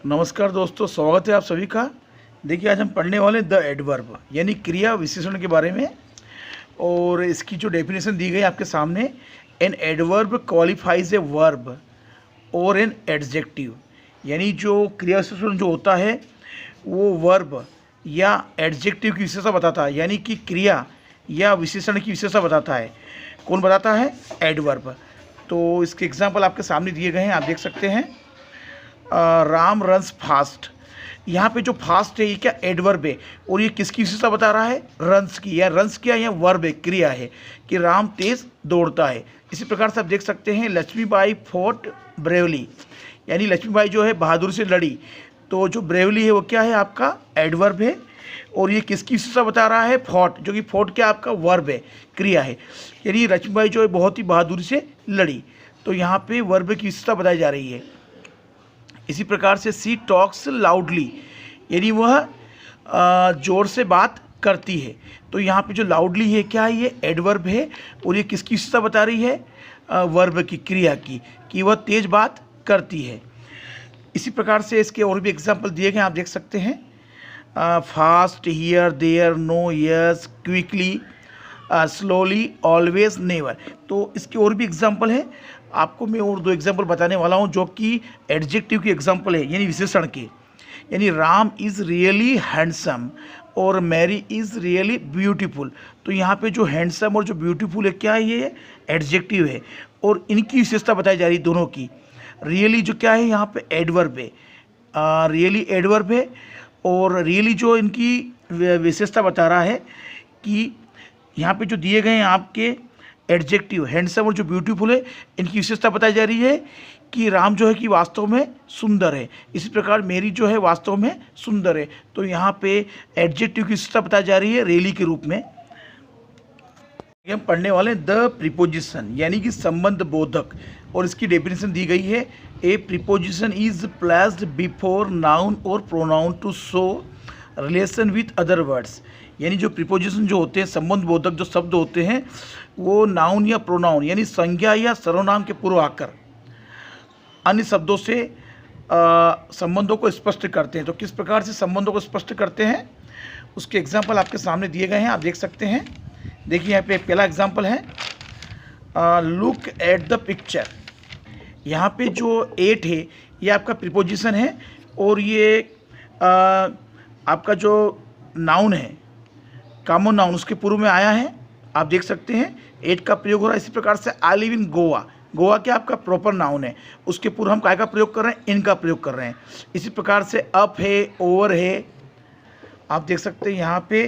नमस्कार दोस्तों, स्वागत है आप सभी का। देखिए, आज हम पढ़ने वाले द एडवर्ब यानी क्रिया विशेषण के बारे में। और इसकी जो डेफिनेशन दी गई आपके सामने, an adverb qualifies a verb और एन एडजेक्टिव, यानी जो क्रिया विशेषण जो होता है वो वर्ब या एडजेक्टिव की विशेषता बताता है, यानी कि क्रिया या विशेषण की विशेषता बताता है। कौन बताता है? एडवर्ब। तो इसके एग्जाम्पल आपके सामने दिए गए हैं, आप देख सकते हैं। Ram runs fast. यहाँ पे जो फास्ट है ये क्या? एडवर्ब है। और ये किसकी विशेषता बता रहा है? रन्स की। या रन्स क्या है? वर्ब है, क्रिया है कि राम तेज दौड़ता है। इसी प्रकार से आप देख सकते हैं लक्ष्मीबाई फॉट ब्रेवली, यानी लक्ष्मीबाई जो है बहादुर से लड़ी। तो जो ब्रेवली है वो क्या है? आपका एडवर्ब है। और ये किसकी विशेषता बता रहा है? फॉट, जो कि फॉट क्या आपका वर्ब है, क्रिया है। यानी लक्ष्मीबाई जो है बहुत ही बहादुरी से लड़ी, तो यहाँ पे वर्ब की विशेषता बताई जा रही है। इसी प्रकार से सी टॉक्स लाउडली, यानी वह ज़ोर से बात करती है। तो यहाँ पे जो लाउडली है क्या है? ये एडवर्ब है। और ये किसकी विशेषता बता रही है? वर्ब की, क्रिया की, कि वह तेज बात करती है। इसी प्रकार से इसके और भी एग्जाम्पल दिए गए, आप देख सकते हैं। Fast, here, there, no, yes, quickly, slowly, always, never. तो इसके और भी एग्जाम्पल है। आपको मैं और दो एग्जाम्पल बताने वाला हूँ जो कि एडजेक्टिव की एग्जाम्पल है, यानी विशेषण के। यानी राम इज़ रियली हैंडसम और मैरी इज़ रियली ब्यूटीफुल। तो यहाँ पे जो हैंडसम और जो ब्यूटीफुल है क्या है? ये एडजेक्टिव है। और इनकी विशेषता बताई जा रही है दोनों की। रियली जो क्या है? यहाँ पे एडवर्ब है, रियली एडवर्ब है। और रियली जो इनकी विशेषता बता रहा है कि यहाँ पे जो दिए गए हैं आपके एडजेक्टिव, हैंडसम और जो ब्यूटीफुल है, इनकी विशेषता बताई जा रही है कि राम जो है कि वास्तव में सुंदर है। इसी प्रकार मेरी जो है वास्तव में सुंदर है। तो यहाँ पे एडजेक्टिव की विशेषता बताई जा रही है रियली के रूप में। हम पढ़ने वाले हैं द प्रीपोजिशन, यानी कि संबंध बोधक। और इसकी डेफिनेशन दी गई है, a preposition is placed before noun और pronoun to show relation with other words. यानी जो प्रीपोजिशन जो होते हैं, संबंध बोधक जो शब्द होते हैं, वो नाउन या प्रोनाउन यानी संज्ञा या सर्वनाम के पूर्व आकर अन्य शब्दों से संबंधों को स्पष्ट करते हैं। तो किस प्रकार से संबंधों को स्पष्ट करते हैं, उसके एग्जाम्पल आपके सामने दिए गए हैं, आप देख सकते हैं। देखिए यहाँ पे पहला एग्जाम्पल है, लुक एट द पिक्चर। यहाँ पे जो एट है ये आपका प्रीपोजिशन है। और ये आपका जो नाउन है, कॉमन नाउन, उसके पूर्व में आया है। आप देख सकते हैं एट का प्रयोग हो रहा है। इसी प्रकार से I live in Goa. Goa क्या आपका प्रॉपर नाउन है, उसके पूर्व हम काय का प्रयोग कर रहे हैं? इन का प्रयोग कर रहे हैं। इसी प्रकार से अप है, ओवर है, आप देख सकते हैं यहाँ पे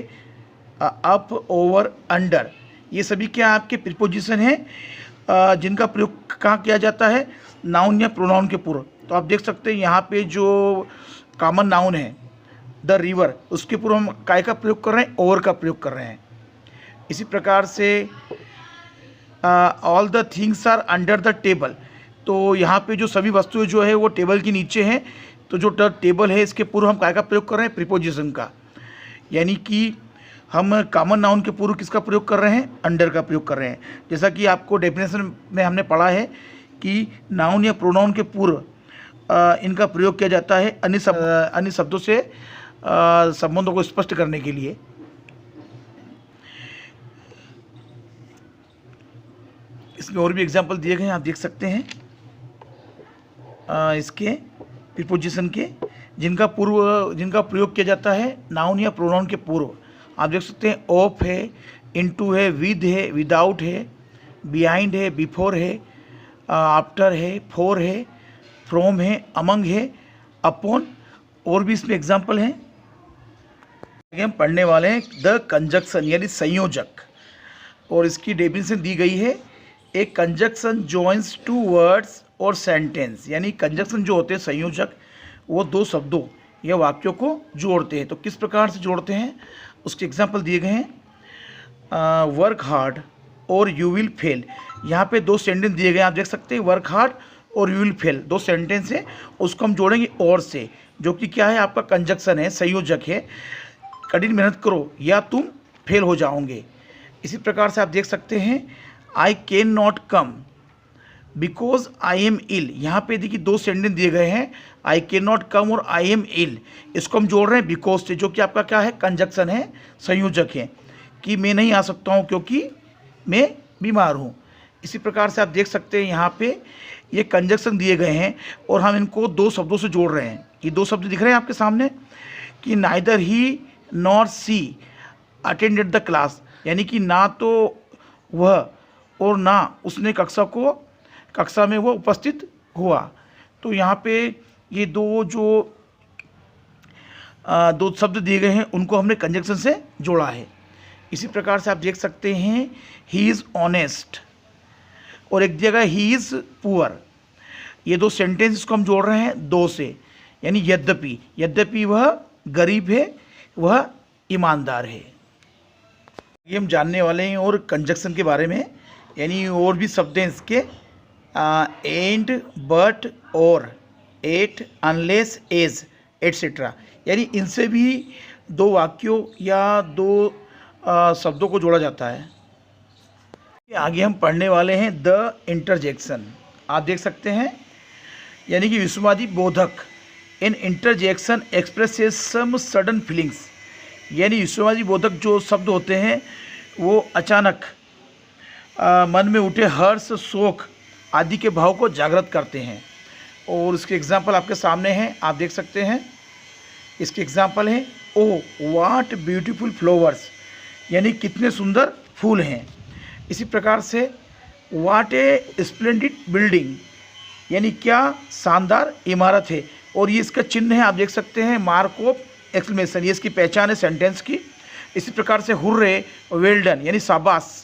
अप, ओवर, अंडर, ये सभी क्या आपके प्रीपोजिशन हैं जिनका प्रयोग कहाँ किया जाता है? नाउन या प्रोनाउन के पूर्व। तो आप देख सकते हैं यहाँ पे जो कॉमन नाउन है द रिवर, उसके पूर्व हम काय का प्रयोग कर रहे हैं? ओवर का प्रयोग कर रहे हैं। इसी प्रकार से all the things are under the table. तो यहाँ पे जो सभी वस्तुएं जो है वो टेबल के नीचे हैं। तो जो टेबल है इसके पूर्व हम काय का प्रयोग कर रहे हैं? प्रीपोजिशन का। यानी कि हम कॉमन नाउन के पूर्व किसका प्रयोग कर रहे हैं? अंडर का प्रयोग कर रहे हैं। जैसा कि आपको डेफिनेशन में हमने पढ़ा है कि नाउन या प्रोनाउन के पूर्व इनका प्रयोग किया जाता है अन्य शब्दों से संबंधों को स्पष्ट करने के लिए। इसमें और भी एग्जाम्पल दिए गए हैं, आप देख सकते हैं इसके प्रीपोजिशन के, जिनका प्रयोग किया जाता है नाउन या प्रोनाउन के पूर्व। आप देख सकते हैं ऑफ है, इनटू है, विद है, विदाउट है, बिहाइंड है, बिफोर है, आफ्टर है, फॉर है, फ्रॉम है, अमंग है, अपॉन। और भी इसमें एग्जाम्पल हैं। हम पढ़ने वाले हैं द कंजक्शन, यानी संयोजक। और इसकी डेफिनेशन दी गई है, A conjunction joins two words और सेंटेंस। यानी कंजक्शन जो होते हैं, संयोजक, वो दो शब्दों या वाक्यों को जोड़ते हैं। तो किस प्रकार से जोड़ते हैं, उसके एग्जाम्पल दिए गए हैं। वर्क हार्ड और यू विल फेल। यहाँ पे दो सेंटेंस दिए गए हैं, आप देख सकते हैं। वर्क हार्ड और यू विल फेल दो सेंटेंस है, उसको हम जोड़ेंगे और से, जो कि क्या है? आपका कंजक्शन है, संयोजक है। कठिन मेहनत करो या तुम फेल हो जाओगे। इसी प्रकार से आप देख सकते हैं, I can not come because I am ill, यहाँ पे देखिए दो सेंटेंस दिए गए हैं, आई कैन नॉट कम और आई एम इल, इसको हम जोड़ रहे हैं बिकॉज से, जो कि आपका क्या है, कंजक्शन है, संयोजक है, कि मैं नहीं आ सकता हूँ क्योंकि मैं बीमार हूँ। इसी प्रकार से आप देख सकते हैं यहाँ पे ये कंजक्शन दिए गए हैं और हम इनको दो शब्दों से जोड़ रहे हैं। ये दो शब्द दिख रहे हैं आपके सामने कि neither he nor she attended the class, यानी कि ना तो वह और ना उसने कक्षा में वो उपस्थित हुआ। तो यहाँ पे ये दो शब्द दिए गए हैं उनको हमने कंजक्शन से जोड़ा है। इसी प्रकार से आप देख सकते हैं ही इज़ ऑनेस्ट और एक जगह ही इज़ पुअर, ये दो सेंटेंस को हम जोड़ रहे हैं दो से, यानी यद्यपि वह गरीब है, वह ईमानदार है। ये हम जानने वाले हैं और कंजक्शन के बारे में, यानी और भी शब्द हैं इसके, एंड, बट, और, एट, अनलेस, एज, एट्सेट्रा, यानी इनसे भी दो वाक्यों या दो शब्दों को जोड़ा जाता है। आगे हम पढ़ने वाले हैं द इंटरजेक्शन। आप देख सकते हैं, यानी कि विस्मयादि बोधक, in interjection expresses some sudden feelings, यानी विस्मयादि बोधक जो शब्द होते हैं वो अचानक मन में उठे हर्ष, शोक आदि के भाव को जागृत करते हैं। और इसके एग्जाम्पल आपके सामने हैं, आप देख सकते हैं। इसके एग्जाम्पल हैं, ओ व्हाट ब्यूटीफुल फ्लावर्स, यानी कितने सुंदर फूल हैं। इसी प्रकार से व्हाट ए स्प्लेंडिड बिल्डिंग, यानी क्या शानदार इमारत है। और ये इसका चिन्ह है, आप देख सकते हैं, मार्क ऑफ एक्सक्लेमेशन, ये इसकी पहचान है सेंटेंस की। इसी प्रकार से हुर्रे, वेल डन, यानी शाबाश,